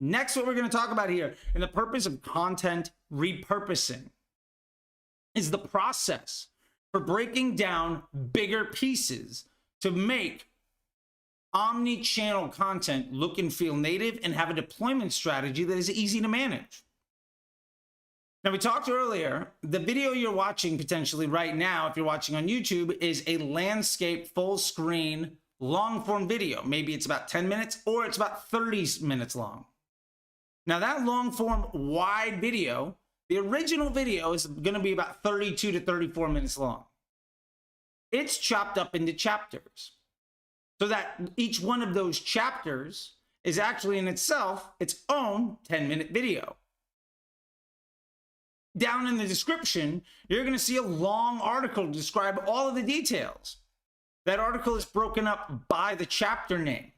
Next, what we're going to talk about here in the purpose of content repurposing is the process for breaking down bigger pieces to make omni-channel content look and feel native and have a deployment strategy that is easy to manage. Now, we talked earlier, the video you're watching potentially right now, if you're watching on YouTube, is a landscape full screen long form video. Maybe it's about 10 minutes or it's about 30 minutes long. Now, that long form wide video, the original video is going to be about 32 to 34 minutes long. It's chopped up into chapters so that each one of those chapters is actually in itself its own 10-minute video. Down in the description, you're going to see a long article to describe all of the details. That article is broken up by the chapter name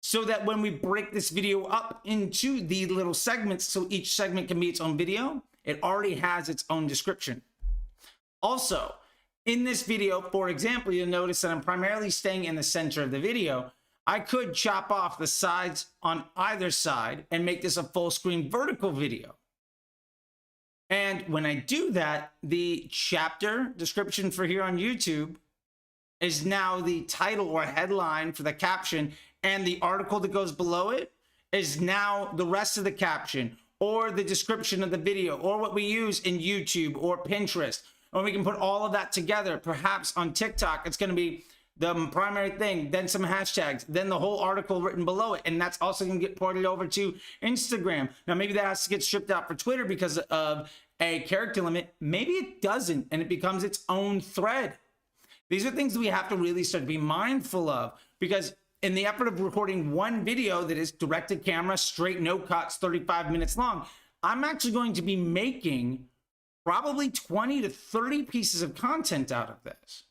so that when we break this video up into the little segments, so each segment can be its own video, it already has its own description. Also, in this video, for example, you'll notice that I'm primarily staying in the center of the video. I could chop off the sides on either side and make this a full screen vertical video. And when I do that, the chapter description for here on YouTube is now the title or headline for the caption, and the article that goes below it is now the rest of the caption or the description of the video or what we use in YouTube or Pinterest. Or we can put all of that together. Perhaps on TikTok, it's going to be the primary thing, then some hashtags, then the whole article written below it. And that's also going to get ported over to Instagram. Now, maybe that has to get stripped out for Twitter because of a character limit. Maybe it doesn't, and it becomes its own thread. These are things that we have to really start to be mindful of, because in the effort of recording one video that is direct to camera, straight, no cuts, 35 minutes long, I'm actually going to be making probably 20 to 30 pieces of content out of this.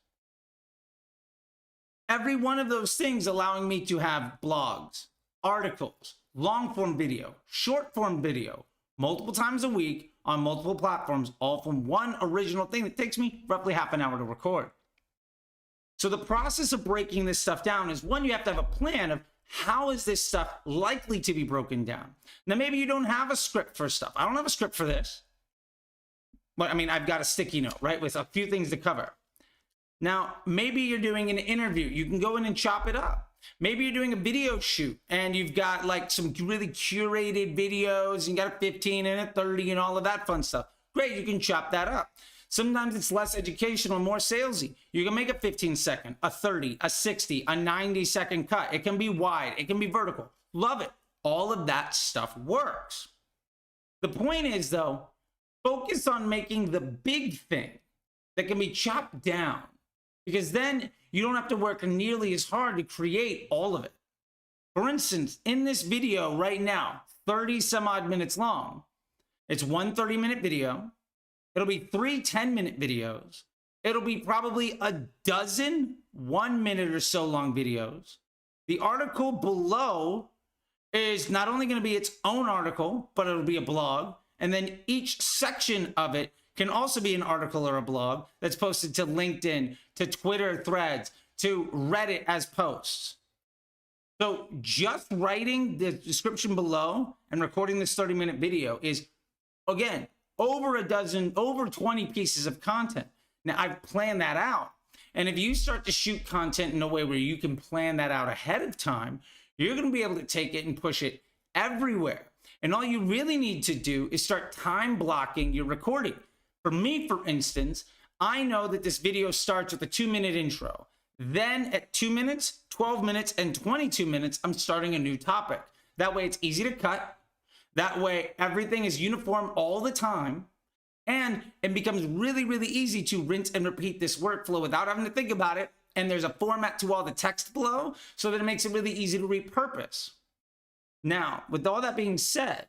Every one of those things allowing me to have blogs, articles, long form video, short form video, multiple times a week on multiple platforms, all from one original thing that takes me roughly half an hour to record. So the process of breaking this stuff down is, one, you have to have a plan of how is this stuff likely to be broken down. Now, maybe you don't have a script for stuff. I don't have a script for this. But I mean, I've got a sticky note, right, with a few things to cover. Now, maybe you're doing an interview. You can go in and chop it up. Maybe you're doing a video shoot and you've got like some really curated videos. You got a 15 and a 30 and all of that fun stuff. Great, you can chop that up. Sometimes it's less educational, more salesy. You can make a 15-second, a 30, a 60, a 90-second cut. It can be wide. It can be vertical. Love it. All of that stuff works. The point is, though, focus on making the big thing that can be chopped down, because then you don't have to work nearly as hard to create all of it. For instance, in this video right now, 30 some odd minutes long, it's one 30-minute video. It'll be 3 10-minute videos. It'll be probably a dozen 1 minute or so long videos. The article below is not only going to be its own article, but it'll be a blog. And then each section of it can also be an article or a blog that's posted to LinkedIn, to Twitter threads, to Reddit as posts. So just writing the description below and recording this 30-minute video is, again, over 20 pieces of content. Now, I've planned that out. And if you start to shoot content in a way where you can plan that out ahead of time, you're going to be able to take it and push it everywhere. And all you really need to do is start time blocking your recording. For me, for instance, I know that this video starts with a 2-minute intro. Then at 2 minutes, 12 minutes, and 22 minutes, I'm starting a new topic. That way it's easy to cut. That way everything is uniform all the time. And it becomes really, really easy to rinse and repeat this workflow without having to think about it. And there's a format to all the text below so that it makes it really easy to repurpose. Now, with all that being said,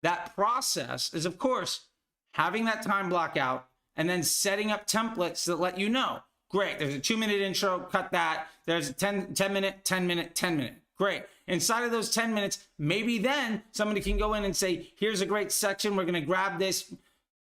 that process is, of course, having that time block out and then setting up templates that let you know, great, there's a 2-minute intro, cut that. There's a 10-minute, 10-minute, 10-minute. Great. Inside of those 10 minutes, maybe then somebody can go in and say, here's a great section. We're going to grab this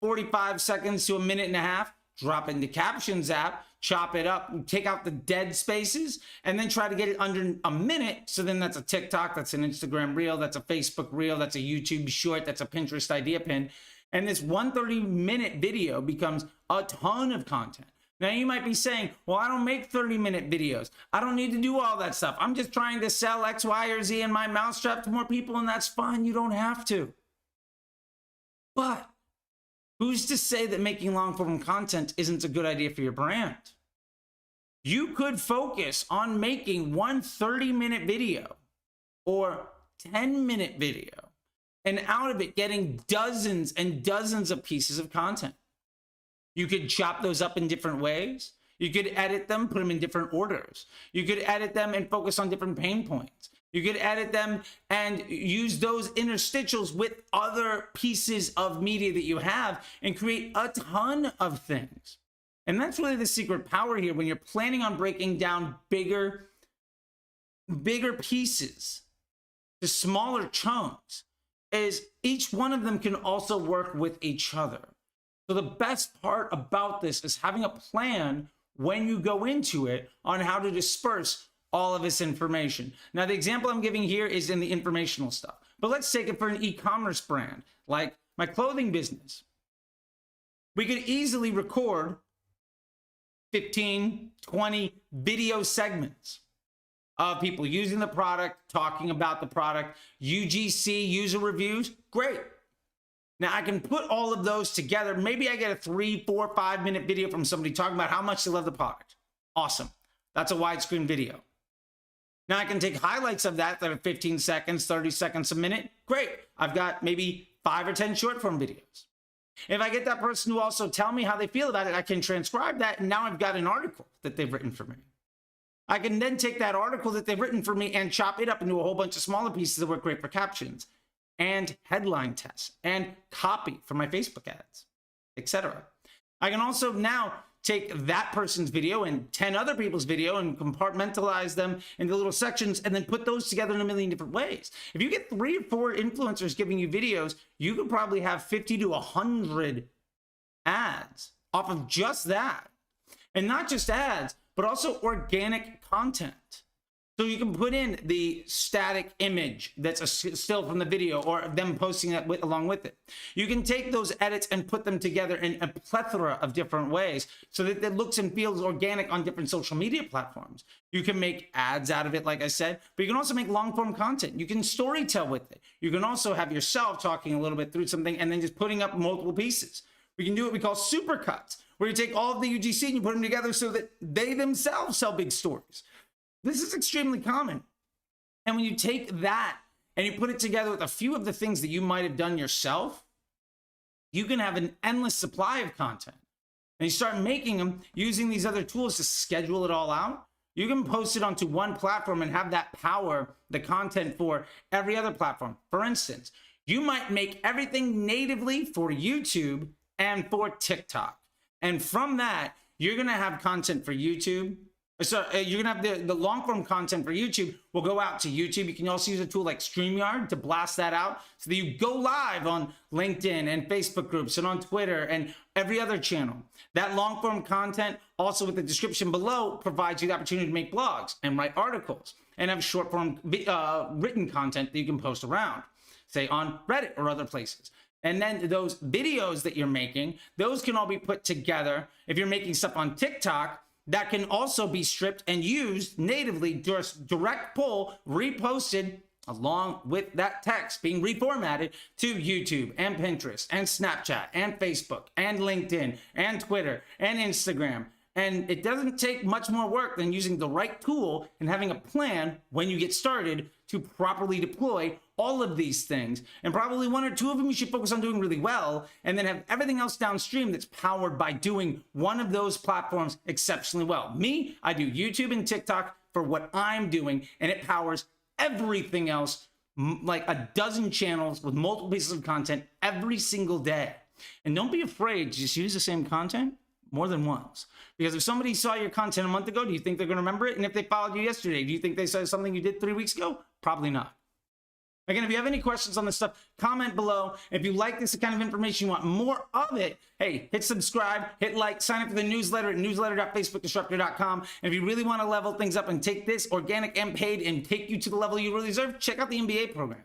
45 seconds to a minute and a half, drop it in the captions app, chop it up, take out the dead spaces, and then try to get it under a minute. So then that's a TikTok, that's an Instagram reel, that's a Facebook reel, that's a YouTube short, that's a Pinterest idea pin. And this 130-minute video becomes a ton of content. Now you might be saying, well, I don't make 30-minute videos. I don't need to do all that stuff. I'm just trying to sell X, Y, or Z in my mousetrap to more people, and that's fine. You don't have to. But who's to say that making long-form content isn't a good idea for your brand? You could focus on making one 30-minute video or 10-minute video, and out of it getting dozens and dozens of pieces of content. You could chop those up in different ways. You could edit them, put them in different orders. You could edit them and focus on different pain points. You could edit them and use those interstitials with other pieces of media that you have and create a ton of things. And that's really the secret power here when you're planning on breaking down bigger pieces to smaller chunks, is each one of them can also work with each other. So the best part about this is having a plan when you go into it on how to disperse all of this information. Now, the example I'm giving here is in the informational stuff, but let's take it for an e-commerce brand like my clothing business. We could easily record 15, 20 video segments of people using the product, talking about the product, UGC, user reviews, great. Now I can put all of those together. Maybe I get a 3, 4, 5-minute video from somebody talking about how much they love the product. Awesome. That's a widescreen video. Now I can take highlights of that are 15 seconds, 30 seconds a minute. Great. I've got maybe 5 or 10 short form videos. If I get that person to also tell me how they feel about it, I can transcribe that, and now I've got an article that they've written for me. I can then take that article that they've written for me and chop it up into a whole bunch of smaller pieces that work great for captions and headline tests and copy for my Facebook ads, etc. I can also now take that person's video and 10 other people's video and compartmentalize them into little sections and then put those together in a million different ways. If you get 3 or 4 influencers giving you videos, you could probably have 50 to 100 ads off of just that. And not just ads, but also organic content. So you can put in the static image that's a still from the video or them posting that along with it. You can take those edits and put them together in a plethora of different ways so that it looks and feels organic on different social media platforms. You can make ads out of it, like I said, but you can also make long form content. You can storytell with it. You can also have yourself talking a little bit through something and then just putting up multiple pieces. We can do what we call supercuts, where you take all of the UGC and you put them together so that they themselves tell big stories. This is extremely common. And when you take that and you put it together with a few of the things that you might have done yourself, you can have an endless supply of content. And you start making them using these other tools to schedule it all out. You can post it onto one platform and have that power, the content for every other platform. For instance, you might make everything natively for YouTube and for TikTok. And from that, you're going to have content for YouTube. So you're going to have the long form content for YouTube will go out to YouTube. You can also use a tool like StreamYard to blast that out so that you go live on LinkedIn and Facebook groups and on Twitter and every other channel. That long form content also with the description below provides you the opportunity to make blogs and write articles and have short form written content that you can post around, say on Reddit or other places. And then those videos that you're making, those can all be put together. If you're making stuff on TikTok, that can also be stripped and used natively, just direct pull, reposted along with that text being reformatted to YouTube and Pinterest and Snapchat and Facebook and LinkedIn and Twitter and Instagram. And it doesn't take much more work than using the right tool and having a plan when you get started to properly deploy all of these things. And probably 1 or 2 of them you should focus on doing really well, and then have everything else downstream that's powered by doing one of those platforms exceptionally well. Me, I do YouTube and TikTok for what I'm doing, and it powers everything else, like a dozen channels with multiple pieces of content every single day. And don't be afraid to just use the same content more than once. Because if somebody saw your content a month ago, do you think they're going to remember it? And if they followed you yesterday, do you think they saw something you did 3 weeks ago? Probably not. Again, if you have any questions on this stuff, comment below. If you like this kind of information, you want more of it, hey, hit subscribe, hit like, sign up for the newsletter at newsletter.facebookdisruptor.com. And if you really want to level things up and take this organic and paid and take you to the level you really deserve, check out the MBA program.